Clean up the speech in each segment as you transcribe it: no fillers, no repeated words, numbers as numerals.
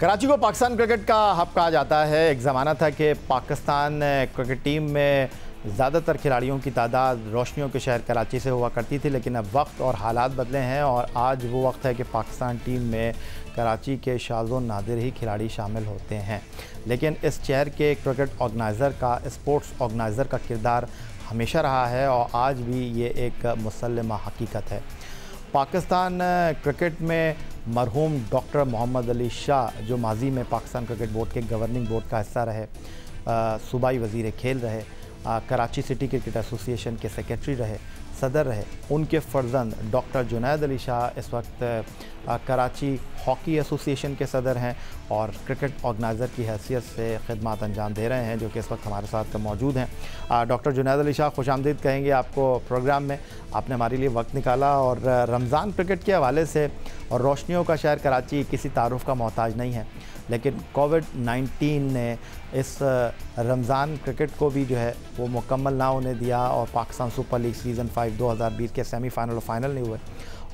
कराची को पाकिस्तान क्रिकेट का हब कहा जाता है। एक ज़माना था कि पाकिस्तान क्रिकेट टीम में ज़्यादातर खिलाड़ियों की तादाद रोशनियों के शहर कराची से हुआ करती थी, लेकिन अब वक्त और हालात बदले हैं और आज वो वक्त है कि पाकिस्तान टीम में कराची के शाज़ो नादिर ही खिलाड़ी शामिल होते हैं। लेकिन इस शहर के क्रिकेट ऑर्गेनाइज़र का, स्पोर्ट्स ऑर्गेनाइज़र का किरदार हमेशा रहा है और आज भी ये एक मुसल्लमा हकीकत है। पाकिस्तान क्रिकेट में मरहूम डॉक्टर मोहम्मद अली शाह, जो माजी में पाकिस्तान क्रिकेट बोर्ड के गवर्निंग बोर्ड का हिस्सा रहे, सूबाई वज़ीर खेल रहे, कराची सिटी क्रिकेट एसोसिएशन के सेक्रेटरी रहे, सदर रहे, उनके फ़र्जंद डॉक्टर जुनैद अली शाह इस वक्त कराची हॉकी एसोसिएशन के सदर हैं और क्रिकेट ऑर्गेनाइज़र की हैसियत से खिदमत अंजाम दे रहे हैं, जो कि इस वक्त हमारे साथ मौजूद हैं। डॉक्टर जुनैद अली शाह, खुशामदीद कहेंगे आपको प्रोग्राम में। आपने हमारे लिए वक्त निकाला और रमज़ान क्रिकेट के हवाले से, और रोशनियों का शहर कराची किसी तारुफ़ का मोहताज नहीं है, लेकिन कोविड-19 ने इस रमज़ान क्रिकेट को भी जो है वो मुकम्मल ना होने दिया और पाकिस्तान सुपर लीग सीज़न 5 2020 के सेमीफ़ाइनल और फाइनल नहीं हुए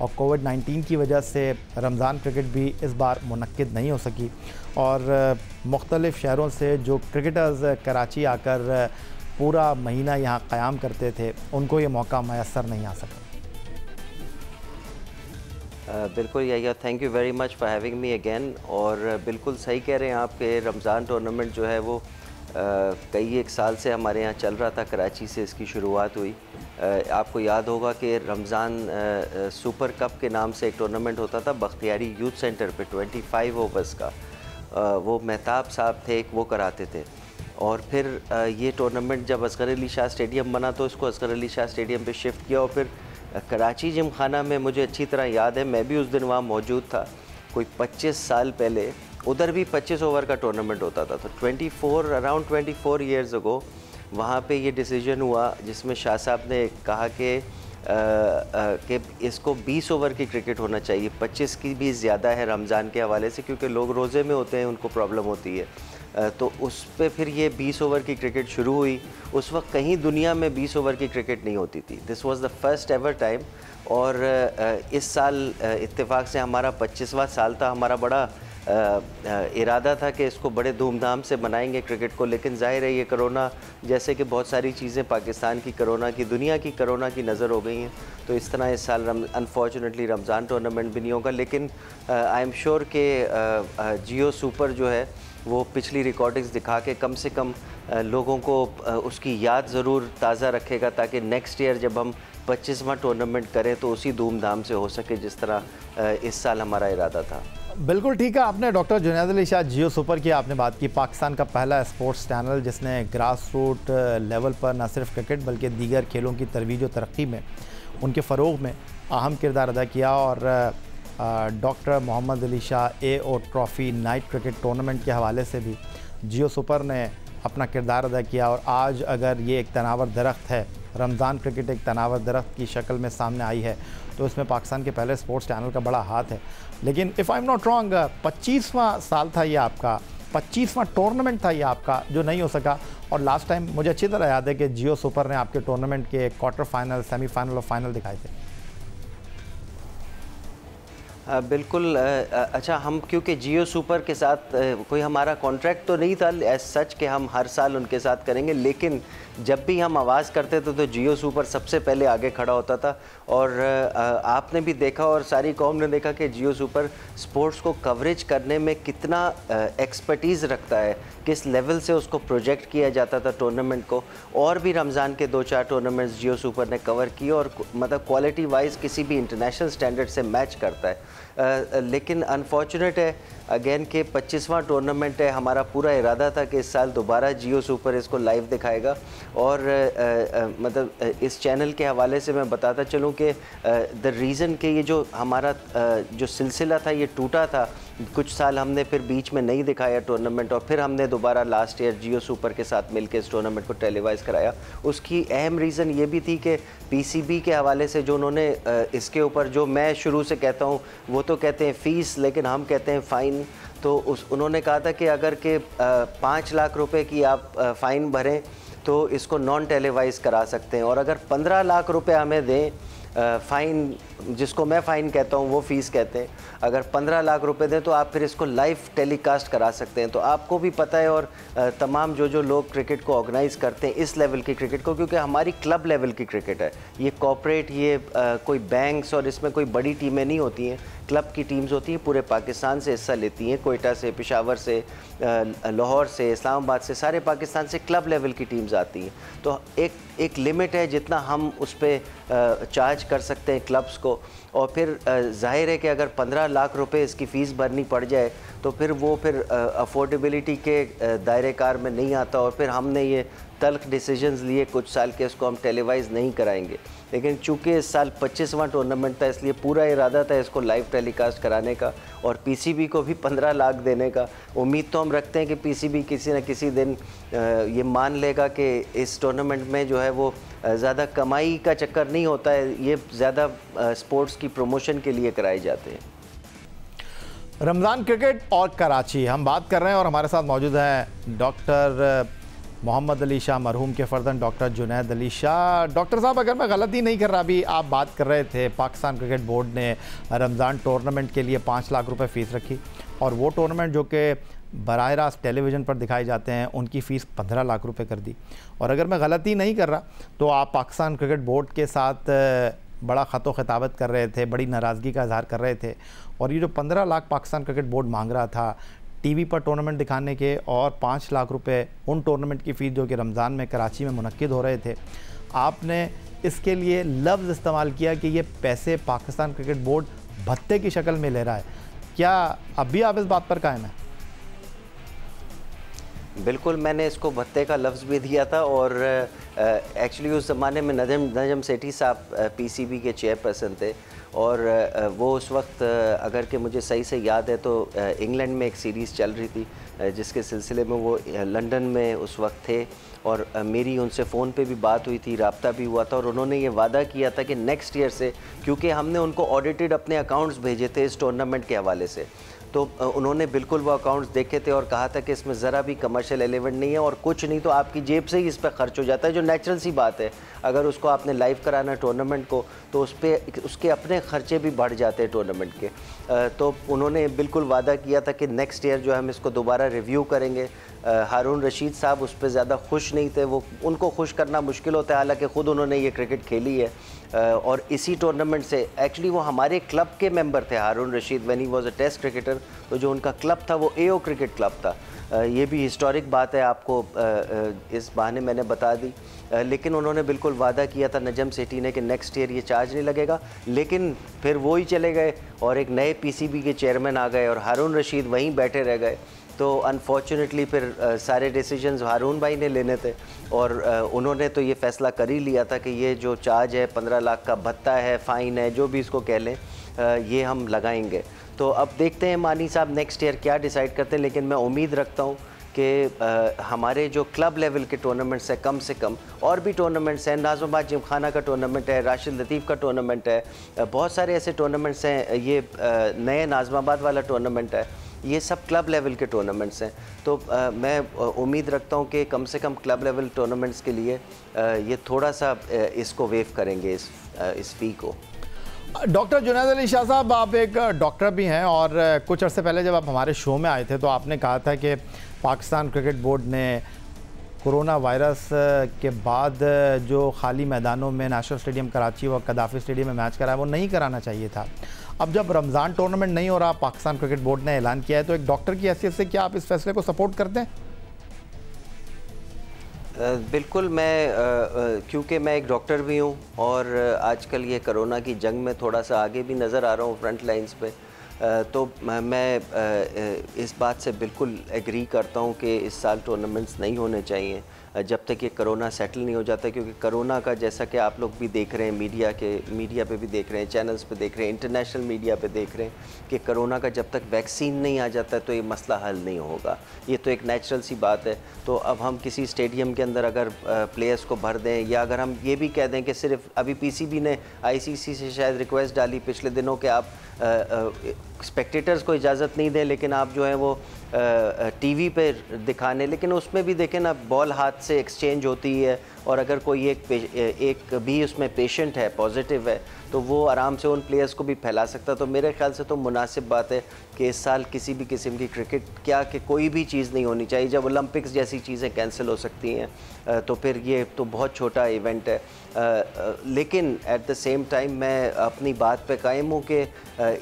और कोविड-19 की वजह से रमज़ान क्रिकेट भी इस बार मुनक्किद नहीं हो सकी और मुख्तलिफ़ शहरों से जो क्रिकेटर्स कराची आकर पूरा महीना यहाँ क़याम करते थे, उनको ये मौका मैसर नहीं आ सका। बिल्कुल यही, thank you very much for having me again. और बिल्कुल सही कह रहे हैं आप कि रमज़ान टूर्नामेंट जो है वो कई एक साल से हमारे यहाँ चल रहा था। कराची से इसकी शुरुआत हुई। आपको याद होगा कि रमज़ान सुपर कप के नाम से एक टूर्नामेंट होता था बख्तियारी यूथ सेंटर पे 25 ओवर्स का। वो मेहताब साहब थे, वो कराते थे। और फिर ये टूर्नामेंट जब असगर अली शाह स्टेडियम बना तो इसको असगर अली शाह स्टेडियम पे शिफ्ट किया और फिर कराची जिम खाना में, मुझे अच्छी तरह याद है, मैं भी उस दिन वहाँ मौजूद था, कोई 25 साल पहले उधर भी 25 ओवर का टूर्नामेंट होता था। तो अराउंड 24 ईयर्स अगो वहाँ पे ये डिसीजन हुआ जिसमें शाह साहब ने कहा कि इसको 20 ओवर की क्रिकेट होना चाहिए, 25 की भी ज़्यादा है रमज़ान के हवाले से, क्योंकि लोग रोज़े में होते हैं, उनको प्रॉब्लम होती है। तो उस पे फिर ये 20 ओवर की क्रिकेट शुरू हुई। उस वक्त कहीं दुनिया में 20 ओवर की क्रिकेट नहीं होती थी। This was the first ever time. और इस साल इत्तेफाक से हमारा 25वां साल था। हमारा बड़ा इरादा था कि इसको बड़े धूमधाम से मनाएंगे क्रिकेट को, लेकिन ज़ाहिर है ये कोरोना जैसे कि बहुत सारी चीज़ें पाकिस्तान की कोरोना की, दुनिया की कोरोना की नज़र हो गई हैं, तो इस तरह इस साल अनफॉर्चुनेटली रमज़ान टूर्नामेंट भी नहीं होगा। लेकिन आई एम श्योर कि जियो सुपर जो है वो पिछली रिकॉर्डिंग्स दिखा के कम से कम लोगों को उसकी याद ज़रूर ताज़ा रखेगा, ताकि नेक्स्ट ईयर जब हम 25वां टूर्नामेंट करें तो उसी धूमधाम से हो सके जिस तरह इस साल हमारा इरादा था। बिल्कुल ठीक है। आपने डॉक्टर जुनैद अली शाह जियो सुपर की आपने बात की, पाकिस्तान का पहला स्पोर्ट्स चैनल जिसने ग्रास रूट लेवल पर न सिर्फ क्रिकेट बल्कि दीगर खेलों की तरवीज और तरक्की में, उनके फ़रोग़ में अहम किरदार अदा किया। और doctor Mohammad Ali Shah AO. Trophy night cricket tournament के हवाले से भी जियो सुपर ने अपना किरदार अदा किया। और आज अगर ये एक तनावर दरख्त है, रमज़ान क्रिकेट एक तनावर दरख्त की शक्ल में सामने आई है, तो इसमें पाकिस्तान के पहले स्पोर्ट्स चैनल का बड़ा हाथ है। लेकिन if I am not wrong 25वां साल था ये आपका, 25वां टूर्नामेंट था ये आपका जो नहीं हो सका। और लास्ट टाइम मुझे अच्छी तरह याद है कि जियो सुपर ने आपके टूर्नामेंट के क्वार्टर फाइनल, सेमीफाइनल और फाइनल दिखाए थे। बिल्कुल। अच्छा, हम क्योंकि जियो सुपर के साथ कोई हमारा कॉन्ट्रैक्ट तो नहीं था एज सच कि हम हर साल उनके साथ करेंगे, लेकिन जब भी हम आवाज़ करते थे तो जियो सुपर सबसे पहले आगे खड़ा होता था। और आपने भी देखा और सारी कौम ने देखा कि जियो सुपर स्पोर्ट्स को कवरेज करने में कितना एक्सपर्टीज़ रखता है, किस लेवल से उसको प्रोजेक्ट किया जाता था टूर्नामेंट को। और भी रमज़ान के 2-4 टूर्नामेंट्स जियो सुपर ने कवर किए और मतलब क्वालिटी वाइज किसी भी इंटरनेशनल स्टैंडर्ड से मैच करता है। लेकिन अनफॉर्चुनेट है अगेन के 25वां टूर्नामेंट है। हमारा पूरा इरादा था कि इस साल दोबारा जियो सुपर इसको लाइव दिखाएगा। और मतलब इस चैनल के हवाले से मैं बताता चलूँ कि द रीज़न कि ये जो हमारा जो सिलसिला था ये टूटा था, कुछ साल हमने फिर बीच में नहीं दिखाया टूर्नामेंट और फिर हमने दोबारा लास्ट ईयर जियो सुपर के साथ मिलकर इस टूर्नामेंट को टेलीवाइज़ कराया। उसकी अहम रीज़न ये भी थी कि पीसीबी के हवाले से जो उन्होंने इसके ऊपर, जो मैं शुरू से कहता हूँ, वो तो कहते हैं फ़ीस लेकिन हम कहते हैं फ़ाइन। तो उन्होंने कहा था कि अगर के 5 लाख रुपए की आप फ़ाइन भरें तो इसको नॉन टेलीवाइज़ करा सकते हैं, और अगर 15 लाख रुपए हमें दें फ़ाइन, जिसको मैं फ़ाइन कहता हूँ वो फ़ीस कहते हैं, अगर 15 लाख रुपए दें तो आप फिर इसको लाइव टेलीकास्ट करा सकते हैं। तो आपको भी पता है, और तमाम जो लोग क्रिकेट को ऑर्गेनाइज़ करते हैं इस लेवल की क्रिकेट को, क्योंकि हमारी क्लब लेवल की क्रिकेट है, ये कॉर्पोरेट, ये कोई बैंक्स और इसमें कोई बड़ी टीमें नहीं होती हैं, क्लब की टीम्स होती हैं, पूरे पाकिस्तान से हिस्सा लेती हैं, कोयटा से, पेशावर से, लाहौर से, इस्लामाबाद से, सारे पाकिस्तान से क्लब लेवल की टीम्स आती हैं। तो एक लिमिट है जितना हम उस पर चार्ज कर सकते हैं क्लब्स को, और फिर जाहिर है कि अगर 15 लाख रुपए इसकी फ़ीस भरनी पड़ जाए तो फिर वो फिर अफोर्डेबिलिटी के दायरे कार में नहीं आता, और फिर हमने ये तल्ख डिसीजंस लिए कुछ साल के, इसको हम टेलीवाइज़ नहीं कराएंगे। लेकिन चूँकि इस साल 25वां टूर्नामेंट था, इसलिए पूरा इरादा था इसको लाइव टेलीकास्ट कराने का और पीसीबी को भी 15 लाख देने का। उम्मीद तो हम रखते हैं कि पीसीबी किसी न किसी दिन ये मान लेगा कि इस टूर्नामेंट में जो है वो ज़्यादा कमाई का चक्कर नहीं होता है, ये ज़्यादा स्पोर्ट्स की प्रमोशन के लिए कराए जाते हैं। रमज़ान क्रिकेट और कराची हम बात कर रहे हैं, और हमारे साथ मौजूद हैं डॉक्टर मोहम्मद अली शाह, मरहूम के फ़र्जंद डॉक्टर जुनैद अली शाह। डॉक्टर साहब, अगर मैं गलती नहीं कर रहा, अभी आप बात कर रहे थे पाकिस्तान क्रिकेट बोर्ड ने रमज़ान टूर्नामेंट के लिए 5 लाख रुपए फ़ीस रखी, और वो टूर्नामेंट जो कि बराह रास्त टेलीविज़न पर दिखाए जाते हैं उनकी फ़ीस 15 लाख रुपए कर दी। और अगर मैं गलती नहीं कर रहा तो आप पाकिस्तान क्रिकेट बोर्ड के साथ बड़ा ख़तो ख़िताबत कर रहे थे, बड़ी नाराज़गी का इज़हार कर रहे थे, और ये जो 15 लाख पाकिस्तान क्रिकेट बोर्ड मांग रहा था टीवी पर टूर्नामेंट दिखाने के, और 5 लाख रुपए उन टूर्नामेंट की फ़ीस जो कि रमज़ान में कराची में मुनक्किद हो रहे थे, आपने इसके लिए लफ्ज़ इस्तेमाल किया कि ये पैसे पाकिस्तान क्रिकेट बोर्ड भत्ते की शक्ल में ले रहा है। क्या अब भी आप इस बात पर कायम हैं? बिल्कुल, मैंने इसको भत्ते का लफ्ज़ भी दिया था, और एक्चुअली उस ज़माने में नजम सेठी साहब पीसीबी के चेयरपर्सन थे, और वो उस वक्त अगर कि मुझे सही से याद है तो इंग्लैंड में एक सीरीज़ चल रही थी जिसके सिलसिले में वो लंदन में उस वक्त थे, और मेरी उनसे फ़ोन पे भी बात हुई थी, रब्ता भी हुआ था, और उन्होंने ये वादा किया था कि नेक्स्ट ईयर से, क्योंकि हमने उनको ऑडिटेड अपने अकाउंट्स भेजे थे इस टूर्नामेंट के हवाले से, तो उन्होंने बिल्कुल वो अकाउंट्स देखे थे और कहा था कि इसमें ज़रा भी कमर्शियल एलिमेंट नहीं है, और कुछ नहीं तो आपकी जेब से ही इस पर ख़र्च हो जाता है, जो नेचुरल सी बात है। अगर उसको आपने लाइव कराना टूर्नामेंट को तो उस पर उसके अपने ख़र्चे भी बढ़ जाते हैं टूर्नामेंट के। तो उन्होंने बिल्कुल वादा किया था कि नेक्स्ट ईयर जो है हम इसको दोबारा रिव्यू करेंगे। हारून रशीद साहब उस पर ज़्यादा खुश नहीं थे, वो उनको खुश करना मुश्किल होता है, हालांकि ख़ुद उन्होंने ये क्रिकेट खेली है, और इसी टूर्नामेंट से एक्चुअली वो हमारे क्लब के मेंबर थे Haroon Rasheed, when he was a test cricketer, तो जो उनका क्लब था वो एओ क्रिकेट क्लब था। ये भी हिस्टोरिक बात है, आपको इस बहाने मैंने बता दी। लेकिन उन्होंने बिल्कुल वादा किया था नजम सेठी ने कि नेक्स्ट ईयर ये चार्ज नहीं लगेगा, लेकिन फिर वो ही चले गए और एक नए पीसीबी के चेयरमैन आ गए और हारून रशीद वहीं बैठे रह गए। तो अनफॉर्चुनेटली फिर सारे डिसीजंस हारून भाई ने लेने थे, और उन्होंने तो ये फ़ैसला कर ही लिया था कि ये जो चार्ज है 15 लाख का भत्ता है, फ़ाइन है, जो भी इसको कह लें, ये हम लगाएंगे। तो अब देखते हैं मानी साहब नेक्स्ट ईयर क्या डिसाइड करते हैं, लेकिन मैं उम्मीद रखता हूँ कि हमारे जो क्लब लेवल के टूर्नामेंट्स हैं, कम से कम और भी टूर्नामेंट्स हैं, नाज़माबाद जिमखाना का टूर्नामेंट है, राशिद लतीफ़ का टूर्नामेंट है, बहुत सारे ऐसे टूर्नामेंट्स हैं, ये नए नाज़माबाद वाला टूर्नामेंट है, ये सब क्लब लेवल के टूर्नामेंट्स हैं। तो मैं उम्मीद रखता हूँ कि कम से कम क्लब लेवल टूर्नामेंट्स के लिए ये थोड़ा सा इसको वेव करेंगे, इस फ़ी को। डॉक्टर जुनैद अली शाह साहब, आप एक डॉक्टर भी हैं, और कुछ अर्से पहले जब आप हमारे शो में आए थे तो आपने कहा था कि पाकिस्तान क्रिकेट बोर्ड ने कोरोना वायरस के बाद जो खाली मैदानों में नेशनल स्टेडियम कराची व कदाफ़ी स्टेडियम में मैच कराया वो नहीं कराना चाहिए था। अब जब रमज़ान टूर्नामेंट नहीं हो रहा, पाकिस्तान क्रिकेट बोर्ड ने ऐलान किया है, तो एक डॉक्टर की हैसियत से क्या आप इस फैसले को सपोर्ट करते हैं? बिल्कुल, मैं क्योंकि मैं एक डॉक्टर भी हूँ और आजकल ये कोरोना की जंग में थोड़ा सा आगे भी नज़र आ रहा हूँ फ्रंट लाइंस पे, तो मैं इस बात से बिल्कुल एग्री करता हूँ कि इस साल टूर्नामेंट्स नहीं होने चाहिए जब तक ये कोरोना सेटल नहीं हो जाता, क्योंकि कोरोना का जैसा कि आप लोग भी देख रहे हैं, मीडिया पे भी देख रहे हैं, चैनल्स पे देख रहे हैं, इंटरनेशनल मीडिया पे देख रहे हैं कि कोरोना का जब तक वैक्सीन नहीं आ जाता तो ये मसला हल नहीं होगा। ये तो एक नेचुरल सी बात है। तो अब हम किसी स्टेडियम के अंदर अगर प्लेयर्स को भर दें, या अगर हम ये भी कह दें कि सिर्फ अभी पीसीबी ने आईसीसी से शायद रिक्वेस्ट डाली पिछले दिनों कि आप स्पेक्टेटर्स को इजाज़त नहीं दें, लेकिन आप जो है वो टीवी पे दिखाने, लेकिन उसमें भी देखें ना, बॉल हाथ से एक्सचेंज होती है और अगर कोई एक भी उसमें पेशेंट है, पॉजिटिव है, तो वो आराम से उन प्लेयर्स को भी फैला सकता। तो मेरे ख्याल से तो मुनासिब बात है कि इस साल किसी भी किस्म की क्रिकेट क्या कि कोई भी चीज़ नहीं होनी चाहिए। जब ओलंपिक्स जैसी चीज़ें कैंसिल हो सकती हैं तो फिर ये तो बहुत छोटा इवेंट है। लेकिन एट द सेम टाइम मैं अपनी बात पे कायम हूँ कि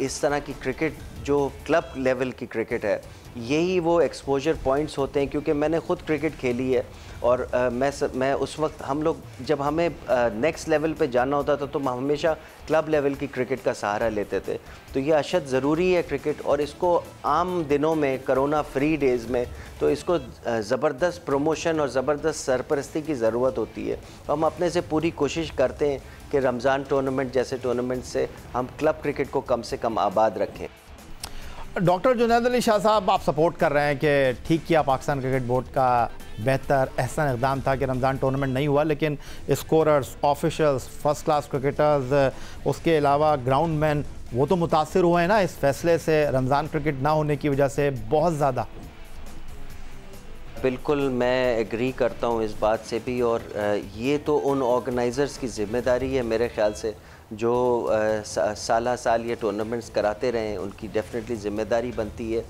इस तरह की क्रिकेट जो क्लब लेवल की क्रिकेट है, यही वो एक्सपोजर पॉइंट्स होते हैं। क्योंकि मैंने ख़ुद क्रिकेट खेली है और मैं उस वक्त हम लोग जब हमें नेक्स्ट लेवल पे जाना होता था तो हम हमेशा क्लब लेवल की क्रिकेट का सहारा लेते थे। तो ये अशद ज़रूरी है क्रिकेट, और इसको आम दिनों में, कोरोना फ्री डेज़ में, तो इसको ज़बरदस्त प्रमोशन और ज़बरदस्त सरपरस्ती की ज़रूरत होती है। तो हम अपने से पूरी कोशिश करते हैं कि रमज़ान टूर्नामेंट जैसे टूर्नामेंट से हम क्लब क्रिकेट को कम से कम आबाद रखें। डॉक्टर जुनैद अली शाह साहब, आप सपोर्ट कर रहे हैं कि ठीक किया पाकिस्तान क्रिकेट बोर्ड का बेहतर एहसन इक़दाम था कि रमज़ान टूर्नामेंट नहीं हुआ, लेकिन scorers, officials, first class cricketers, उसके अलावा ग्राउंडमैन, वो तो मुतासिर हुए हैं ना इस फैसले से, रमज़ान क्रिकेट ना होने की वजह से बहुत ज़्यादा। बिल्कुल मैं एग्री करता हूँ इस बात से भी, और ये तो उन ऑर्गेनाइज़र्स की ज़िम्मेदारी है मेरे ख़्याल से जो साल साल ये टूर्नामेंट्स कराते रहें, उनकी डेफिनेटली ज़िम्मेदारी बनती है।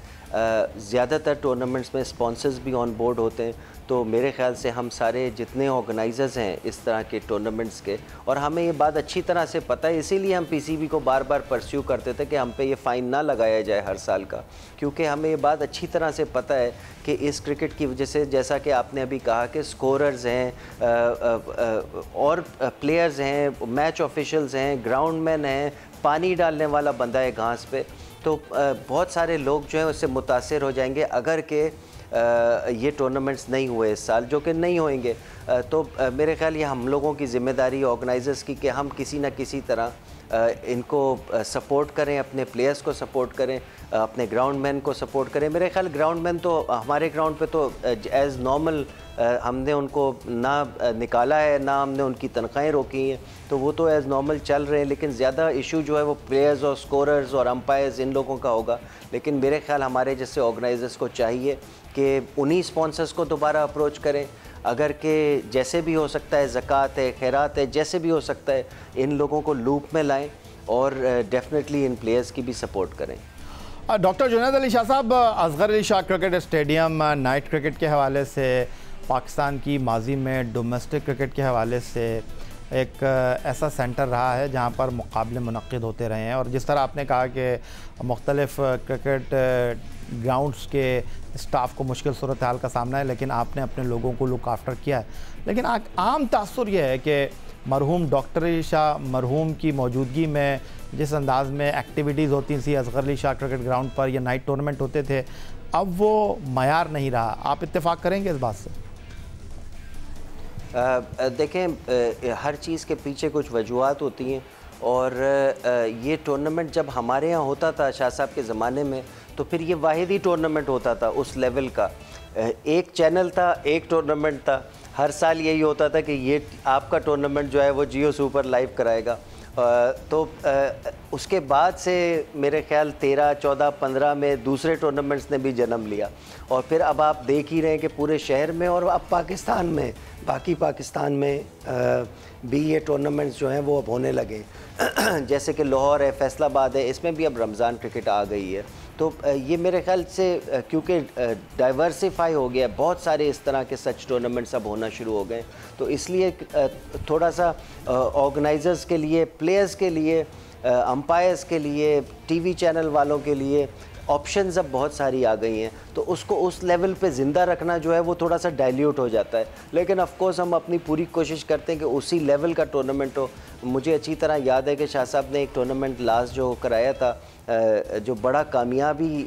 ज़्यादातर टूर्नामेंट्स में स्पॉन्सर्स भी ऑन बोर्ड होते हैं, तो मेरे ख़्याल से हम सारे जितने ऑर्गेनाइज़र्स हैं इस तरह के टूर्नामेंट्स के, और हमें ये बात अच्छी तरह से पता है, इसीलिए हम पीसीबी को बार बार परस्यू करते थे कि हम पे ये फ़ाइन ना लगाया जाए हर साल का, क्योंकि हमें ये बात अच्छी तरह से पता है कि इस क्रिकेट की वजह से, जैसा कि आपने अभी कहा कि स्कोरर्स हैं और प्लेयर्स हैं, मैच ऑफिशल्स हैं, ग्राउंडमैन हैं, पानी डालने वाला बंदा है घास पे, तो बहुत सारे लोग जो हैं उससे मुतासिर हो जाएंगे अगर के ये टूर्नामेंट्स नहीं हुए इस साल, जो कि नहीं होंगे। तो मेरे ख्याल ये हम लोगों की ज़िम्मेदारी ऑर्गेनाइज़र्स की कि हम किसी न किसी तरह इनको सपोर्ट करें, अपने प्लेयर्स को सपोर्ट करें, अपने ग्राउंडमैन को सपोर्ट करें। मेरे ख्याल ग्राउंडमैन तो हमारे ग्राउंड पे तो एज़ नॉर्मल हमने उनको ना निकाला है, ना हमने उनकी तनख्वाहें रोकी हैं, तो वो तो एज़ नॉर्मल चल रहे हैं। लेकिन ज़्यादा इशू जो है वो प्लेयर्स और स्कोरर्स और अंपायर्स, इन लोगों का होगा। लेकिन मेरे ख्याल हमारे जैसे ऑर्गेनाइज़र्स को चाहिए कि उन्हीं स्पॉन्सर्स को दोबारा अप्रोच करें, अगर के जैसे भी हो सकता है, ज़कात है, खैरात है, जैसे भी हो सकता है, इन लोगों को लूप में लाएं और डेफिनेटली इन प्लेयर्स की भी सपोर्ट करें। Doctor Junaid Ali Shah sahab, Asghar Ali Shah cricket stadium night cricket के हवाले से, पाकिस्तान की माजी में डोमेस्टिक क्रिकेट के हवाले से एक ऐसा सेंटर रहा है जहाँ पर मुकाबले मुनक़्क़िद होते रहे हैं, और जिस तरह आपने कहा कि मुख्तलिफ़ क्रिकेट ग्राउंड्स के स्टाफ को मुश्किल सूरत हाल का सामना है, लेकिन आपने अपने लोगों को लुक आफ्टर किया है। लेकिन आम तासुर यह है कि मरहूम डॉक्टर अली शाह मरहूम की मौजूदगी में जिस अंदाज़ में एक्टिविटीज़ होती थी असगर अली शाह क्रिकेट ग्राउंड पर, या नाइट टूर्नामेंट होते थे, अब वो मयार नहीं रहा। आप इत्तेफाक करेंगे इस बात से? देखें, हर चीज़ के पीछे कुछ वजूहात होती हैं, और ये टूर्नामेंट जब हमारे यहाँ होता था शाह साहब के ज़माने में, तो फिर ये वाहिद ही टूर्नामेंट होता था उस लेवल का। एक चैनल था, एक टूर्नामेंट था, हर साल यही होता था कि ये आपका टूर्नामेंट जो है वो जियो सुपर लाइव कराएगा। तो उसके बाद से मेरे ख्याल 13, 14, 15 में दूसरे टूर्नामेंट्स ने भी जन्म लिया, और फिर अब आप देख ही रहे हैं कि पूरे शहर में और अब पाकिस्तान में, बाकी पाकिस्तान में भी ये टूर्नामेंट्स जो हैं वो अब होने लगे। जैसे कि लाहौर है, फैसलाबाद है, इसमें भी अब रमज़ान क्रिकेट आ गई है। तो ये मेरे ख्याल से क्योंकि डाइवर्सिफाई हो गया, बहुत सारे इस तरह के सच टूर्नामेंट्स अब होना शुरू हो गए, तो इसलिए थोड़ा सा ऑर्गेनाइज़र्स के लिए, प्लेयर्स के लिए, अंपायर्स के लिए, टीवी चैनल वालों के लिए ऑप्शंस अब बहुत सारी आ गई हैं, तो उसको उस लेवल पे ज़िंदा रखना जो है वो थोड़ा सा डाइल्यूट हो जाता है। लेकिन ऑफ कोर्स हम अपनी पूरी कोशिश करते हैं कि उसी लेवल का टूर्नामेंट हो। मुझे अच्छी तरह याद है कि शाह साहब ने एक टूर्नामेंट लास्ट जो कराया था, जो बड़ा कामयाबी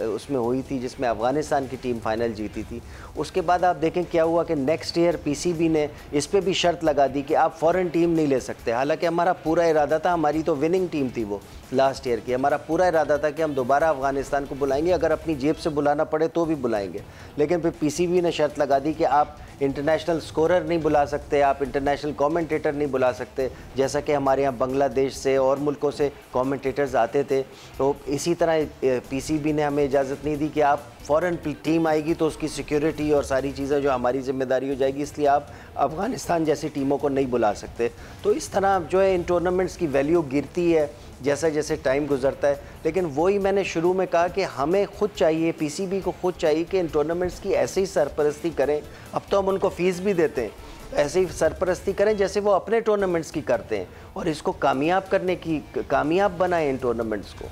उसमें हुई थी, जिसमें अफ़गानिस्तान की टीम फ़ाइनल जीती थी। उसके बाद आप देखें क्या हुआ कि नेक्स्ट ईयर पीसीबी ने इस पे भी शर्त लगा दी कि आप फ़ॉरेन टीम नहीं ले सकते। हालांकि हमारा पूरा इरादा था, हमारी तो विनिंग टीम थी वो लास्ट ईयर की, हमारा पूरा इरादा था कि हम दोबारा अफ़गानिस्तान को बुलाएंगे, अगर अपनी जेब से बुलाना पड़े तो भी बुलाएंगे। लेकिन फिर पीसीबी ने शर्त लगा दी कि आप इंटरनेशनल स्कोरर नहीं बुला सकते, आप इंटरनेशनल कमेंटेटर नहीं बुला सकते, जैसा कि हमारे यहाँ बांग्लादेश से और मुल्कों से कमेंटेटर्स आते थे, तो इसी तरह पीसीबी ने हमें इजाज़त नहीं दी कि आप फ़ौरन टीम आएगी तो उसकी सिक्योरिटी और सारी चीज़ें जो हमारी ज़िम्मेदारी हो जाएगी, इसलिए आप अफ़गानिस्तान जैसी टीमों को नहीं बुला सकते। तो इस तरह जो है इन टूर्नामेंट्स की वैल्यू गिरती है जैसा जैसे टाइम गुजरता है। लेकिन वही मैंने शुरू में कहा कि हमें खुद चाहिए, पीसीबी को खुद चाहिए कि इन टूर्नामेंट्स की ऐसे ही सरपरस्ती करें। अब तो हम उनको फ़ीस भी देते हैं, ऐसे ही सरपरस्ती करें जैसे वो अपने टूर्नामेंट्स की करते हैं, और इसको कामयाब बनाएं इन टूर्नामेंट्स को।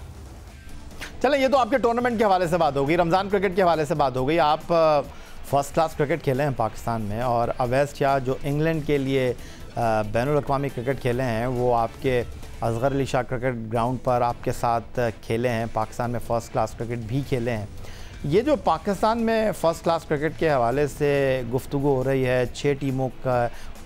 चलें, ये तो आपके टूर्नामेंट के हवाले से बात होगी, रमज़ान क्रिकेट के हवाले से बात हो गई। आप फर्स्ट क्लास क्रिकेट खेले हैं पाकिस्तान में, और अवैस शाह जो इंग्लैंड के लिए बैनुल-अक़वामी क्रिकेट खेले हैं वो आपके असगर अली शाह क्रिकेट ग्राउंड पर आपके साथ खेले हैं। पाकिस्तान में फ़र्स्ट क्लास क्रिकेट भी खेले हैं। ये जो पाकिस्तान में फ़र्स्ट क्लास क्रिकेट के हवाले से गुफ्तगू हो रही है 6 टीमों का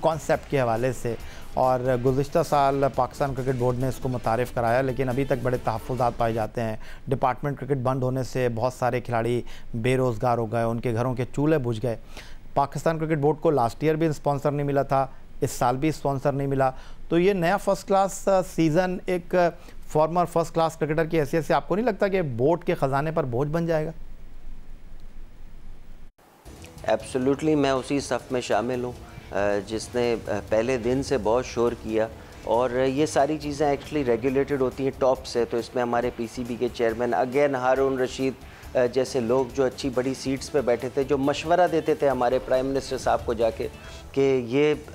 कॉन्सेप्ट के हवाले से, और गुज़िश्ता साल पाकिस्तान क्रिकेट बोर्ड ने इसको मुतारिफ़ कराया, लेकिन अभी तक बड़े तहफ़्फ़ुज़ात पाए जाते हैं। डिपार्टमेंट क्रिकेट बंद होने से बहुत सारे खिलाड़ी बेरोज़गार हो गए, उनके घरों के चूल्हे बुझ गए। पाकिस्तान क्रिकेट बोर्ड को लास्ट ईयर भी स्पॉन्सर नहीं मिला था, इस साल भी स्पॉन्सर नहीं मिला। तो ये नया फ़र्स्ट क्लास सीज़न एक फॉर्मर फ़र्स्ट क्लास क्रिकेटर की हैसियत से आपको नहीं लगता कि बोर्ड के ख़जाने पर बोझ बन जाएगा? एब्सोल्युटली, मैं उसी सफ़ में शामिल हूँ जिसने पहले दिन से बहुत शोर किया, और ये सारी चीज़ें एक्चुअली रेगुलेटेड होती हैं टॉप से। तो इसमें हमारे पीसीबी के चेयरमैन अगेन हारून रशीद जैसे लोग जो अच्छी बड़ी सीट्स पे बैठे थे, जो मशवरा देते थे हमारे प्राइम मिनिस्टर साहब को जाके कि ये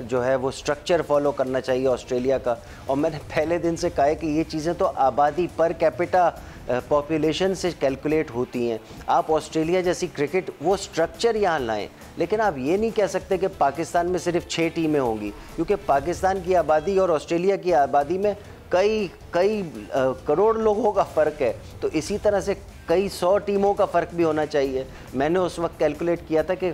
जो है वो स्ट्रक्चर फॉलो करना चाहिए ऑस्ट्रेलिया का। और मैंने पहले दिन से कहा है कि ये चीज़ें तो आबादी पर कैपिटा पॉपुलेशन से कैलकुलेट होती हैं। आप ऑस्ट्रेलिया जैसी क्रिकेट वो स्ट्रक्चर यहाँ लाएं, लेकिन आप ये नहीं कह सकते कि पाकिस्तान में सिर्फ 6 टीमें होंगी, क्योंकि पाकिस्तान की आबादी और ऑस्ट्रेलिया की आबादी में कई करोड़ लोगों का फ़र्क है। तो इसी तरह से कई 100 टीमों का फ़र्क भी होना चाहिए। मैंने उस वक्त कैलकुलेट किया था कि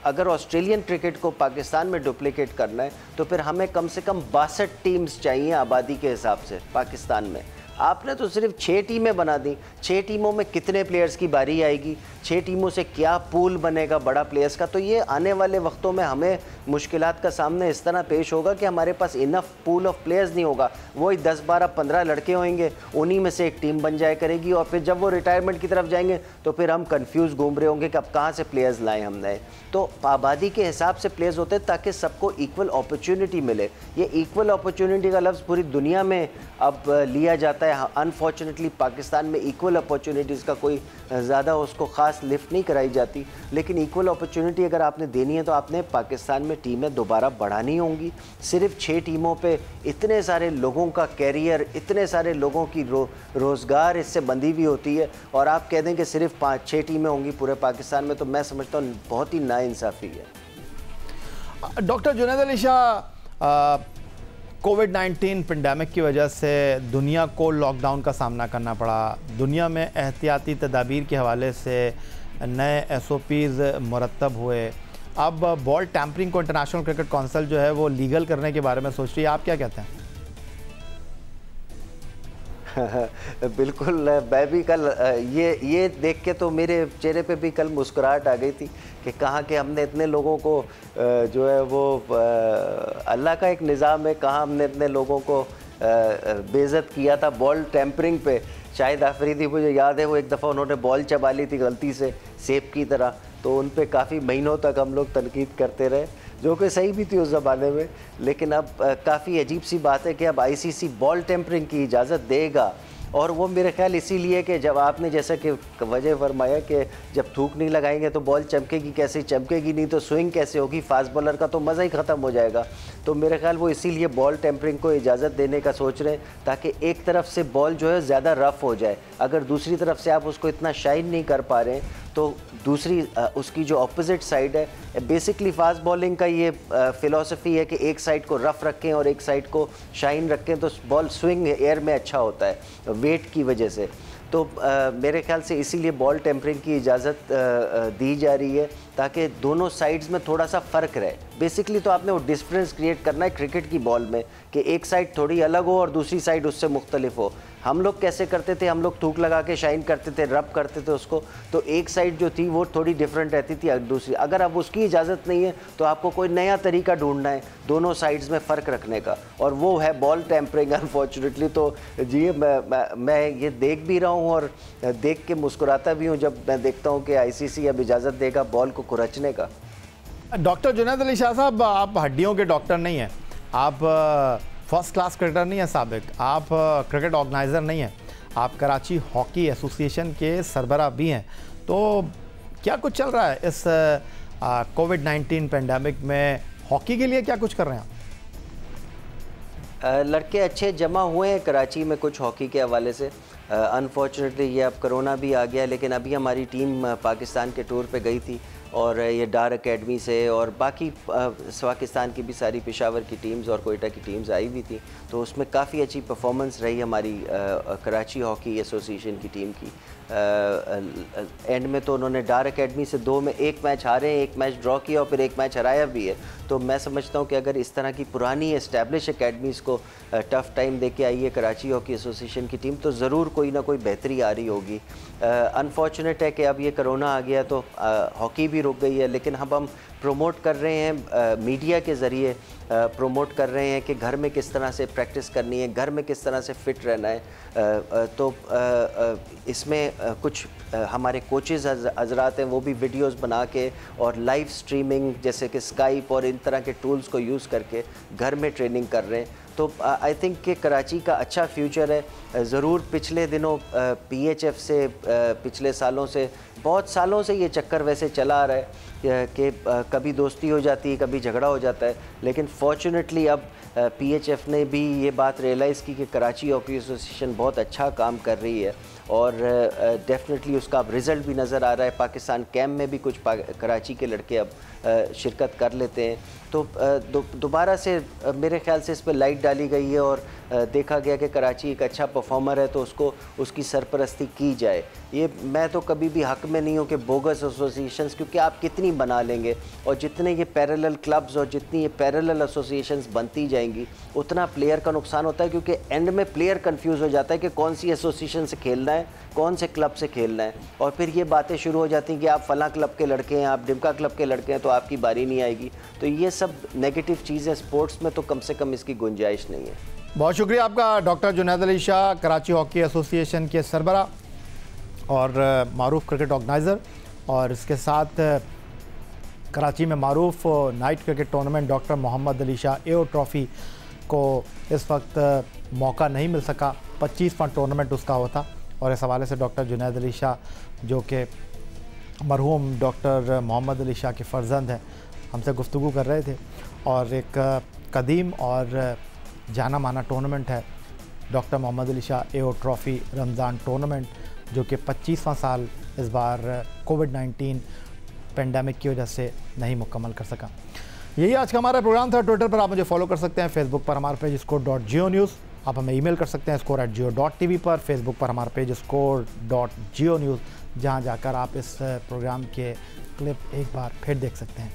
अगर ऑस्ट्रेलियन क्रिकेट को पाकिस्तान में डुप्लिकेट करना है तो फिर हमें कम से कम 62 टीम्स चाहिए आबादी के हिसाब से पाकिस्तान में। आपने तो सिर्फ 6 टीमें बना दी। 6 टीमों में कितने प्लेयर्स की बारी आएगी, 6 टीमों से क्या पूल बनेगा बड़ा प्लेयर्स का। तो ये आने वाले वक्तों में हमें मुश्किलात का सामना इस तरह पेश होगा कि हमारे पास इनफ पूल ऑफ प्लेयर्स नहीं होगा। वही 10, 12, 15 लड़के होंगे, उन्हीं में से एक टीम बन जाया करेगी, और फिर जब वो रिटायरमेंट की तरफ जाएंगे तो फिर हम कंफ्यूज घूम रहे होंगे कि अब कहाँ से प्लेयर्स लाएँ हमने। तो आबादी के हिसाब से प्लेयर्स होते हैं ताकि सबको इक्वल अपॉर्चुनिटी मिले। ये इक्वल अपॉर्चुनिटी का लफ्ज़ पूरी दुनिया में अब लिया जाता है। अनफॉर्चुनेटली पाकिस्तान में इक्वल अपॉर्चुनिटीज़ का कोई ज़्यादा उसको ख़ास लिफ्ट नहीं कराई जाती, लेकिन इक्वल अपॉर्चुनिटी अगर आपने देनी है तो आपने पाकिस्तान में टीमें दोबारा बढ़ानी होंगी। सिर्फ 6 टीमों पे इतने सारे लोगों का कैरियर, इतने सारे लोगों की रोज़गार इससे बंधी हुई होती है, और आप कह दें कि सिर्फ 5-6 टीमें होंगी पूरे पाकिस्तान में, तो मैं समझता हूँ बहुत ही नाइंसाफ़ी है। डॉक्टर जुनैद अली शाह, कोविड-19 पेंडेमिक की वजह से दुनिया को लॉकडाउन का सामना करना पड़ा। दुनिया में एहतियाती तदाबीर के हवाले से नए SOPs मुरतब हुए। अब बॉल टैंपरिंग को इंटरनेशनल क्रिकेट काउंसिल जो है वो लीगल करने के बारे में सोच रही है, आप क्या कहते हैं? बिल्कुल, मैं भी कल ये देख के तो मेरे चेहरे पे भी कल मुस्कुराहट आ गई थी कि कहाँ के हमने इतने लोगों को जो है वो अल्लाह का एक निज़ाम है, कहाँ हमने इतने लोगों को बेइज्जत किया था बॉल टैंपरिंग पे। शाहिद आफरीदी, मुझे याद है वो एक दफ़ा उन्होंने बॉल चबा ली थी गलती से सेब की तरह, तो उन पे काफ़ी महीनों तक हम लोग तनकीद करते रहे, जो कि सही भी थी उस ज़माने में। लेकिन अब काफ़ी अजीब सी बात है कि अब ICC बॉल टेम्परिंग की इजाज़त देगा, और वो मेरे ख्याल इसीलिए कि जब आपने जैसा कि वजह फरमाया कि जब थूक नहीं लगाएंगे तो बॉल चमकेगी कैसे, चमकेगी नहीं तो स्विंग कैसे होगी, फास्ट बॉलर का तो मज़ा ही ख़त्म हो जाएगा। तो मेरे ख्याल वो इसीलिए बॉल टेम्परिंग को इजाज़त देने का सोच रहे हैं, ताकि एक तरफ से बॉल जो है ज़्यादा रफ़ हो जाए। अगर दूसरी तरफ से आप उसको इतना शाइन नहीं कर पा रहे हैं तो दूसरी उसकी जो अपोजिट साइड है, बेसिकली फास्ट बॉलिंग का ये फ़िलॉसफी है कि एक साइड को रफ़ रखें और एक साइड को शाइन रखें, तो बॉल स्विंग एयर में अच्छा होता है वेट की वजह से। तो मेरे ख्याल से इसीलिए बॉल टेम्परिंग की इजाज़त दी जा रही है। ताकि दोनों साइड्स में थोड़ा सा फ़र्क रहे। बेसिकली तो आपने वो डिफरेंस क्रिएट करना है क्रिकेट की बॉल में कि एक साइड थोड़ी अलग हो और दूसरी साइड उससे मुख्तलिफ हो। हम लोग कैसे करते थे, हम लोग थूक लगा के शाइन करते थे, रब करते थे उसको, तो एक साइड जो थी वो थोड़ी डिफरेंट रहती थी दूसरी। अगर अब उसकी इजाज़त नहीं है तो आपको कोई नया तरीका ढूंढना है दोनों साइड्स में फ़र्क रखने का, और वो है बॉल टेम्परिंग अनफॉर्चुनेटली। तो जी मैं ये देख भी रहा हूँ और देख के मुस्कुराता भी हूँ जब मैं देखता हूँ कि ICC अब इजाज़त देगा बॉल को खुरचने का। डॉक्टर जुनैद अली शाह साहब, आप हड्डियों के डॉक्टर नहीं हैं, आप फर्स्ट क्लास क्रिकेटर नहीं है साबिक, आप क्रिकेट ऑर्गेनाइज़र नहीं हैं, आप कराची हॉकी एसोसिएशन के सरबराह भी हैं। तो क्या कुछ चल रहा है इस कोविड-19 पेंडेमिक में, हॉकी के लिए क्या कुछ कर रहे हैं आप? लड़के अच्छे जमा हुए हैं कराची में कुछ हॉकी के हवाले से। अनफॉर्चुनेटली ये अब कोरोना भी आ गया, लेकिन अभी हमारी टीम पाकिस्तान के टूर पे गई थी और ये डार एकेडमी से और बाकी पाकिस्तान की भी सारी पेशावर की टीम्स और कोयटा की टीम्स आई हुई थी, तो उसमें काफ़ी अच्छी परफॉर्मेंस रही हमारी कराची हॉकी एसोसिएशन की टीम की। एंड में तो उन्होंने डार एकेडमी से 2 में 1 मैच हारे, 1 मैच ड्रॉ किया और फिर 1 मैच हराया भी है। तो मैं समझता हूँ कि अगर इस तरह की पुरानी एस्टैब्लिश एकेडमीज़ को टफ़ टाइम दे के आई है कराची हॉकी एसोसिएशन की टीम, तो ज़रूर कोई ना कोई बेहतरी आ रही होगी। अनफॉर्चुनेट है कि अब ये कोरोना आ गया तो हॉकी भी रुक गई है, लेकिन अब हम प्रोमोट कर रहे हैं, मीडिया के ज़रिए प्रोमोट कर रहे हैं कि घर में किस तरह से प्रैक्टिस करनी है, घर में किस तरह से फ़िट रहना है। तो इसमें कुछ हमारे कोचेज़ हजरात हैं, वो भी वीडियोस बना के और लाइव स्ट्रीमिंग जैसे कि स्काइप और इन तरह के टूल्स को यूज़ करके घर में ट्रेनिंग कर रहे हैं। तो आई थिंक कि कराची का अच्छा फ्यूचर है। ज़रूर पिछले दिनों PHF से पिछले सालों से बहुत सालों से ये चक्कर वैसे चला आ रहा है कि कभी दोस्ती हो जाती है, कभी झगड़ा हो जाता है, लेकिन फॉर्चुनेटली अब PHF ने भी ये बात रियलाइज़ की कि कराची हॉकी एसोसिएशन बहुत अच्छा काम कर रही है और डेफिनेटली उसका अब रिज़ल्ट भी नज़र आ रहा है। पाकिस्तान कैंप में भी कुछ कराची के लड़के अब शिरकत कर लेते हैं। तो दोबारा से मेरे ख्याल से इस पर लाइट डाली गई है और देखा गया कि कराची एक अच्छा परफॉर्मर है तो उसकी सरपरस्ती की जाए। ये मैं तो कभी भी हक़ में नहीं हूँ कि बोगस एसोसिएशंस, क्योंकि आप कितनी बना लेंगे और जितने ये पैरेलल क्लब्स और जितनी ये पैरेलल एसोसिएशंस बनती जाएंगी उतना प्लेयर का नुकसान होता है, क्योंकि एंड में प्लेयर कंफ्यूज हो जाता है कि कौन सी एसोसिएशन से खेलना है, कौन से क्लब से खेलना है, और फिर ये बातें शुरू हो जाती हैं कि आप फ़लाँ क्लब के लड़के हैं, आप डिमका क्लब के लड़के हैं तो आपकी बारी नहीं आएगी। तो ये सब नेगेटिव चीज़ें स्पोर्ट्स में तो कम से कम इसकी गुंजाइश नहीं है। बहुत शुक्रिया आपका doctor Junaid Ali Shah, Karachi hockey association के सरबराह और मारूफ क्रिकेट ऑर्गेनाइज़र, और इसके साथ कराची में Maroof night cricket tournament doctor Mohammad Ali Shah AO trophy को इस वक्त मौका नहीं मिल सका। 25वां टूर्नामेंट उसका होता, और इस हवाले से डॉक्टर जुनैद अली शाह जो कि मरहूम डॉक्टर मोहम्मद अली शाह के फ़र्जंद हैं, हमसे गुफ्तगू कर रहे थे। और एक कदीम और जाना माना टूर्नामेंट है doctor Mohammad Ali Shah AO trophy Ramzan tournament, जो कि 25वां साल इस बार कोविड-19 पेंडेमिक की वजह से नहीं मुकम्मल कर सका। यही आज का हमारा प्रोग्राम था। ट्विटर पर आप मुझे फॉलो कर सकते हैं, फेसबुक पर हमारा पेज score.geo-news, आप हमें ईमेल कर सकते हैं score@geo.tv पर, फेसबुक पर हमारा पेज score.geo-news, जहां जाकर आप इस प्रोग्राम के क्लिप एक बार फिर देख सकते हैं।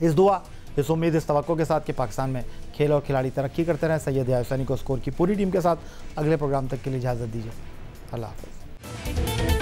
इस दुआ, इस उम्मीद, इस तवक्को के साथ कि पाकिस्तान में खेल और खिलाड़ी तरक्की करते रहें, सैयद हुसैनी को स्कोर की पूरी टीम के साथ अगले प्रोग्राम तक के लिए इजाज़त दीजिए। अल्लाह हाफ़िज़।